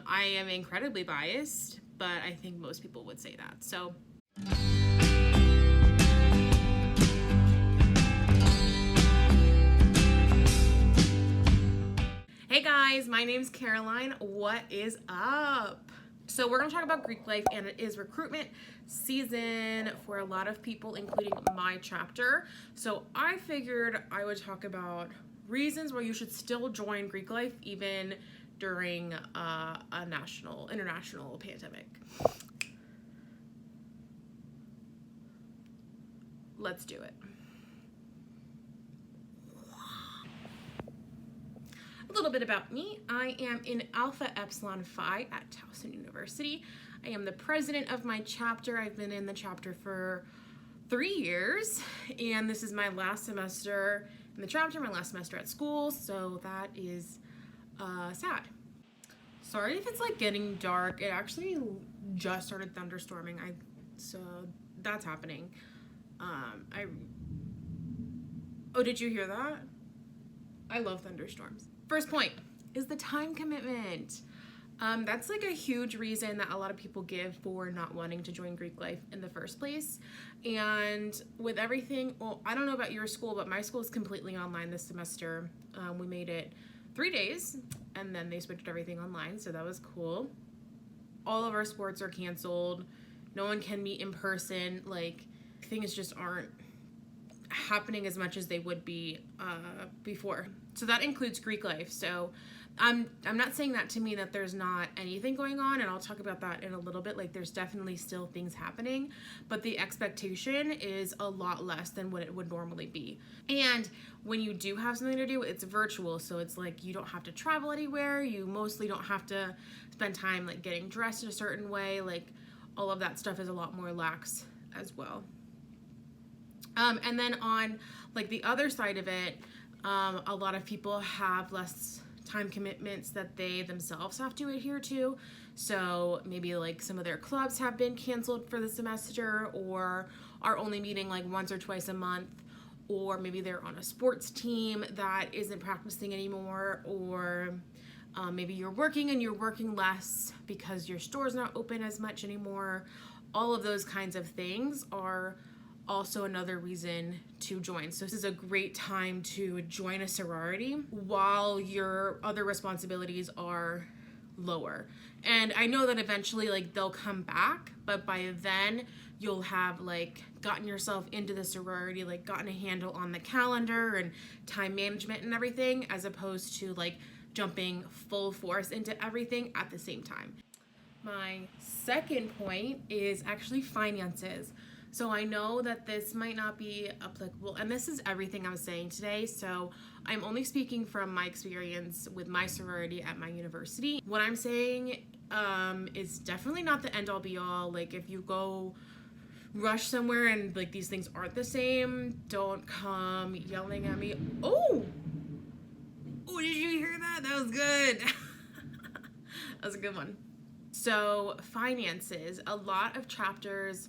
I am incredibly biased, but I think most people would say that. So hey guys, my name's Caroline. What is up? So we're going to talk about Greek life, and it is recruitment season for a lot of people, including my chapter. So I figured I would talk about reasons why you should still join Greek life even during a international pandemic. Let's do it. A little bit about me. I am in Alpha Epsilon Phi at Towson University. I am the president of my chapter. I've been in the chapter for 3 years, and this is my last semester in the chapter, my last semester at school, so that is sad. Sorry if it's like getting dark. It actually just started thunderstorming. So that's happening. Oh, did you hear that? I love thunderstorms. First point is the time commitment. That's like a huge reason that a lot of people give for not wanting to join Greek life in the first place. And with everything, well, I don't know about your school, but my school is completely online this semester. We made it 3 days, and then they switched everything online, so that was cool. All of our sports are canceled. No one can meet in person. Like, things just aren't happening as much as they would be before. So that includes Greek life. So I'm not saying that to mean that there's not anything going on, and I'll talk about that in a little bit. Like, there's definitely still things happening, but the expectation is a lot less than what it would normally be. And when you do have something to do, it's virtual, so it's like you don't have to travel anywhere. You mostly don't have to spend time like getting dressed in a certain way. Like, all of that stuff is a lot more lax as well. And then on like the other side of it, a lot of people have less time commitments that they themselves have to adhere to. So maybe like some of their clubs have been canceled for the semester, or are only meeting like once or twice a month, or maybe they're on a sports team that isn't practicing anymore, or maybe you're working and you're working less because your store's not open as much anymore. All of those kinds of things are also another reason to join. So this is a great time to join a sorority while your other responsibilities are lower. And I know that eventually like they'll come back, but by then you'll have like gotten yourself into the sorority, like gotten a handle on the calendar and time management and everything, as opposed to like jumping full force into everything at the same time. My second point is actually finances. So I know that this might not be applicable, and this is everything I'm saying today, so I'm only speaking from my experience with my sorority at my university. What I'm saying is definitely not the end all be all. Like, if you go rush somewhere and like these things aren't the same, don't come yelling at me. Oh, did you hear that? That was good. That was a good one. So finances, a lot of chapters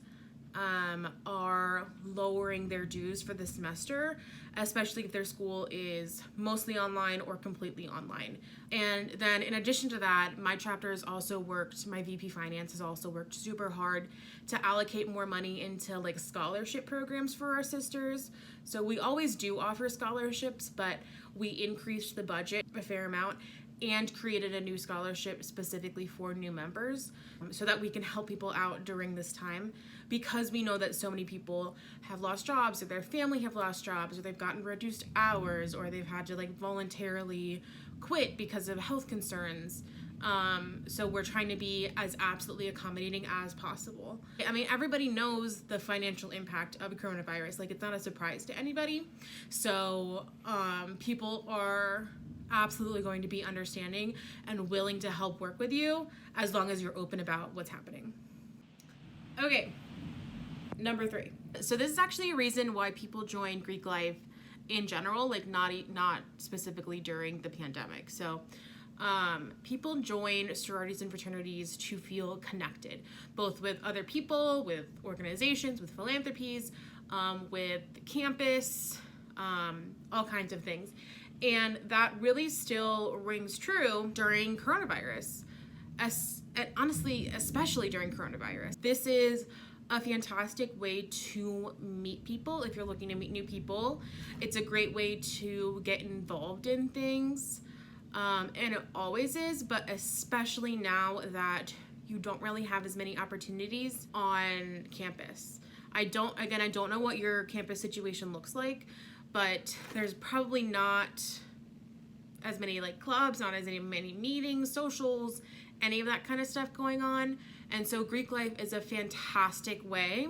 are lowering their dues for the semester, especially if their school is mostly online or completely online. And then in addition to that, my chapter has also worked, my VP Finance has also worked super hard to allocate more money into like scholarship programs for our sisters. So we always do offer scholarships, but we increased the budget a fair amount and created a new scholarship specifically for new members so that we can help people out during this time, because we know that so many people have lost jobs, or their family have lost jobs, or they've gotten reduced hours, or they've had to like voluntarily quit because of health concerns. So we're trying to be as absolutely accommodating as possible. I mean, everybody knows the financial impact of coronavirus. Like, it's not a surprise to anybody. So people are absolutely going to be understanding and willing to help work with you as long as you're open about what's happening. Okay, number 3. So this is actually a reason why people join Greek life in general, like not specifically during the pandemic. So people join sororities and fraternities to feel connected, both with other people, with organizations, with philanthropies, with campus, all kinds of things. And that really still rings true during coronavirus. And honestly, especially during coronavirus, this is a fantastic way to meet people. If you're looking to meet new people, it's a great way to get involved in things. And it always is, but especially now that you don't really have as many opportunities on campus. I don't know what your campus situation looks like, but there's probably not as many like clubs, not as many meetings, socials, any of that kind of stuff going on. And so Greek life is a fantastic way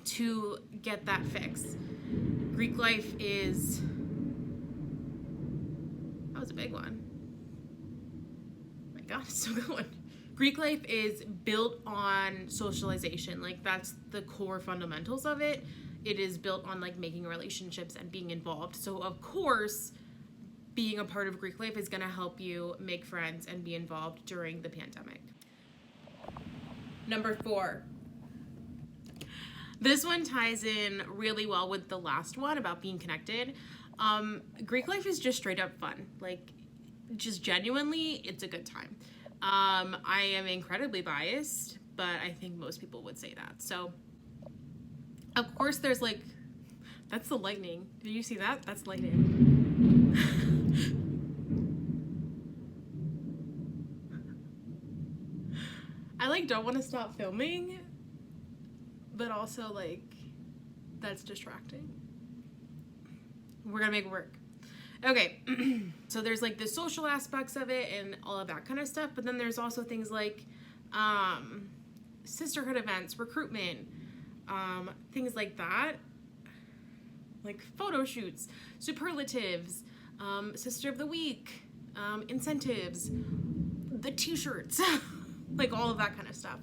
to get that fix. Greek life is, that was a big one. Oh my God, it's so good. Greek life is built on socialization. Like, that's the core fundamentals of it. It is built on like making relationships and being involved. So of course, being a part of Greek life is going to help you make friends and be involved during the pandemic. Number 4. This one ties in really well with the last one about being connected. Greek life is just straight up fun. Like, just genuinely, it's a good time. I am incredibly biased, but I think most people would say that. So, of course, there's like, that's the lightning. Did you see that? That's lightning. I like don't want to stop filming, but also like that's distracting. We're gonna make it work. Okay, so there's like the social aspects of it and all of that kind of stuff, but then there's also things like sisterhood events, recruitment, things like that, like photo shoots, superlatives, sister of the week, incentives, the t-shirts, like all of that kind of stuff.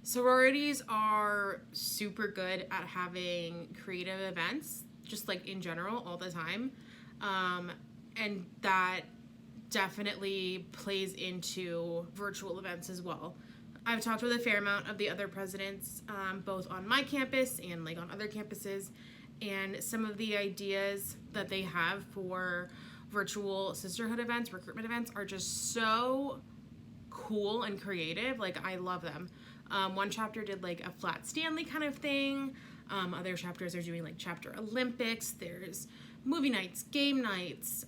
Sororities are super good at having creative events, just like in general, all the time. And that definitely plays into virtual events as well. I've talked with a fair amount of the other presidents, both on my campus and like on other campuses, and some of the ideas that they have for virtual sisterhood events, recruitment events are just so cool and creative. Like, I love them. One chapter did like a flat Stanley kind of thing. Other chapters are doing like chapter Olympics. There's movie nights, game nights,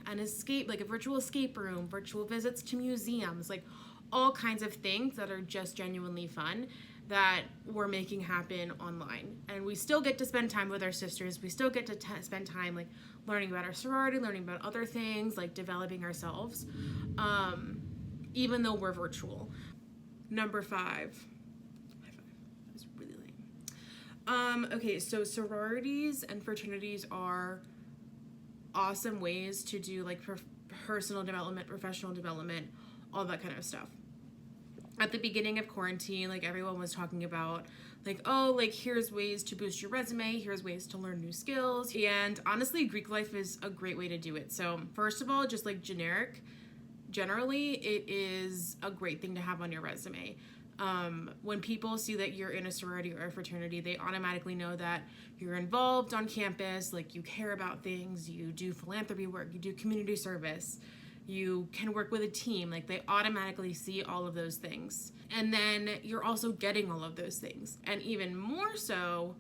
an escape, like a virtual escape room, virtual visits to museums, like all kinds of things that are just genuinely fun that we're making happen online. And we still get to spend time with our sisters. We still get to spend time like learning about our sorority, learning about other things, like developing ourselves, even though we're virtual. Number 5. That was really lame. Okay, so sororities and fraternities are awesome ways to do like personal development, professional development, all that kind of stuff. At the beginning of quarantine, like everyone was talking about like, oh, like here's ways to boost your resume, here's ways to learn new skills. And honestly, Greek life is a great way to do it. So first of all, just like generally, it is a great thing to have on your resume. When people see that you're in a sorority or a fraternity, they automatically know that you're involved on campus, like you care about things, you do philanthropy work, you do community service, you can work with a team. Like, they automatically see all of those things. And then you're also getting all of those things. And even more so,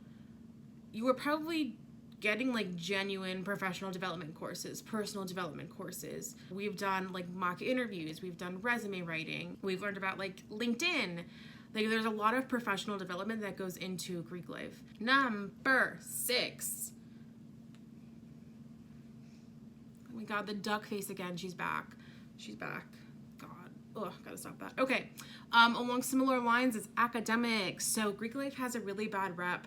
you are probably getting like genuine professional development courses, personal development courses. We've done like mock interviews, we've done resume writing, we've learned about like LinkedIn. Like, there's a lot of professional development that goes into Greek life. Number 6. Oh my God, the duck face again. She's back. God. Oh, gotta stop that. Okay. Along similar lines is academics. So Greek life has a really bad rep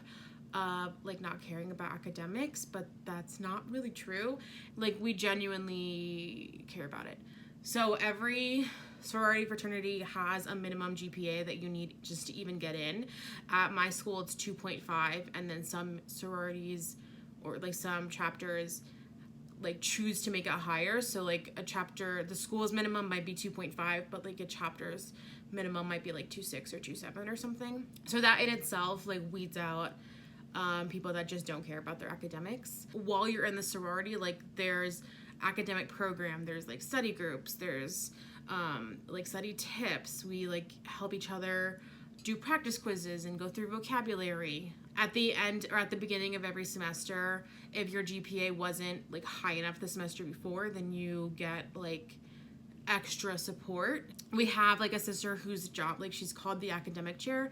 of like not caring about academics, but that's not really true. Like, we genuinely care about it. So every sorority, fraternity has a minimum GPA that you need just to even get in. At my school, it's 2.5, and then some sororities or like some chapters like choose to make it higher. So like a chapter, the school's minimum might be 2.5, but like a chapter's minimum might be like 2.6 or 2.7 or something. So that in itself like weeds out people that just don't care about their academics. While you're in the sorority, like there's academic program, there's like study groups, there's like study tips. We like help each other do practice quizzes and go through vocabulary. At the end or at the beginning of every semester, if your GPA wasn't like high enough the semester before, then you get like extra support. We have like a sister whose job, like she's called the academic chair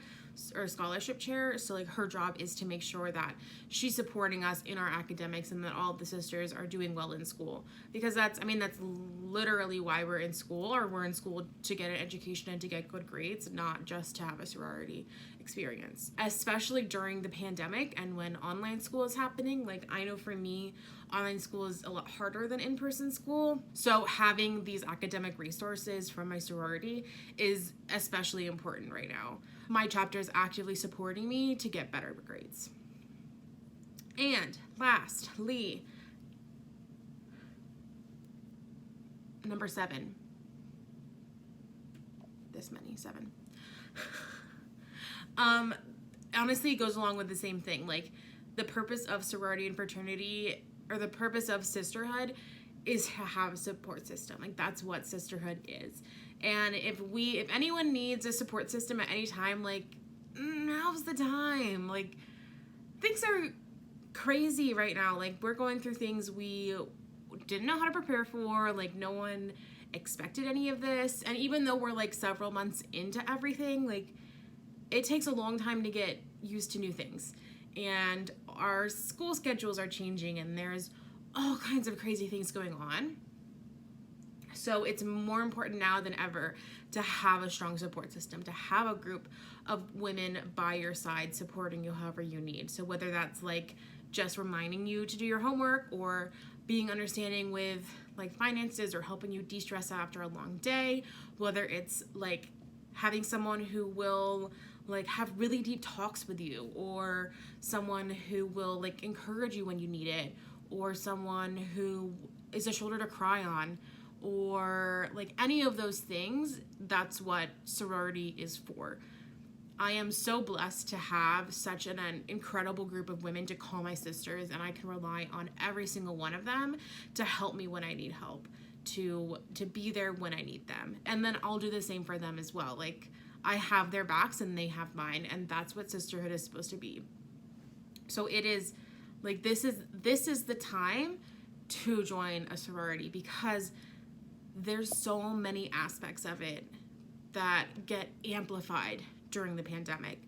or scholarship chair. So like her job is to make sure that she's supporting us in our academics and that all of the sisters are doing well in school. Because that's literally why we're in school, or we're in school to get an education and to get good grades, not just to have a sorority experience. Especially during the pandemic and when online school is happening. Like I know for me, online school is a lot harder than in-person school. So having these academic resources from my sorority is especially important right now. My chapter is actively supporting me to get better grades. And lastly, number 7. This many, 7. Honestly, it goes along with the same thing. Like the purpose of sorority and fraternity, or the purpose of sisterhood, is to have a support system. Like that's what sisterhood is. And if anyone needs a support system at any time, like now's the time. Like things are crazy right now. Like we're going through things we didn't know how to prepare for. Like no one expected any of this. And even though we're like several months into everything, like it takes a long time to get used to new things. And our school schedules are changing and there's all kinds of crazy things going on. So it's more important now than ever to have a strong support system, to have a group of women by your side supporting you however you need. So whether that's like just reminding you to do your homework, or being understanding with like finances, or helping you de-stress after a long day, whether it's like having someone who will like have really deep talks with you, or someone who will like encourage you when you need it, or someone who is a shoulder to cry on, or like any of those things. That's what sorority is for. I am so blessed to have such an incredible group of women to call my sisters, and I can rely on every single one of them to help me when I need help, to be there when I need them. And then I'll do the same for them as well. Like I have their backs and they have mine, and that's what sisterhood is supposed to be. So it is like this is the time to join a sorority, because there's so many aspects of it that get amplified during the pandemic.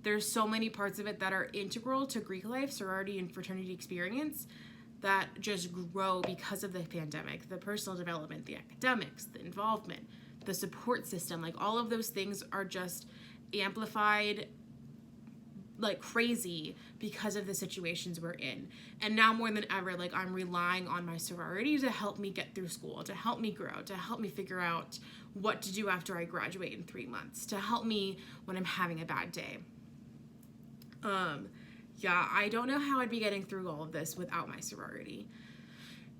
There's so many parts of it that are integral to Greek life, sorority, and fraternity experience that just grow because of the pandemic. The personal development, the academics, the involvement, the support system, like all of those things are just amplified like crazy because of the situations we're in. And now more than ever, like I'm relying on my sorority to help me get through school, to help me grow, to help me figure out what to do after I graduate in 3 months, to help me when I'm having a bad day. Yeah, I don't know how I'd be getting through all of this without my sorority.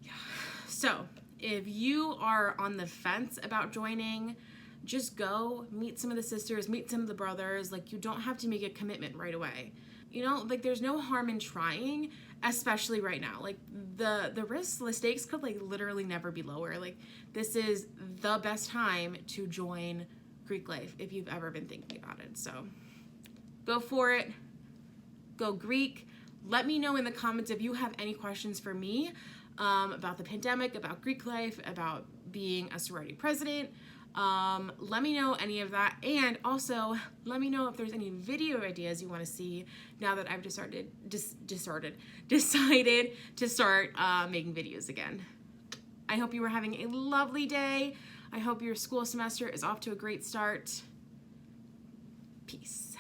Yeah. So if you are on the fence about joining, just go meet some of the sisters, meet some of the brothers. Like you don't have to make a commitment right away. You know, like there's no harm in trying, especially right now. Like the risks, the stakes could like literally never be lower. Like this is the best time to join Greek life if you've ever been thinking about it. So go for it. Go Greek. Let me know in the comments if you have any questions for me about the pandemic, about Greek life, about being a sorority president. Let me know any of that, and also let me know if there's any video ideas you want to see now that I've decided to start making videos again. I hope you are having a lovely day. I hope your school semester is off to a great start. Peace.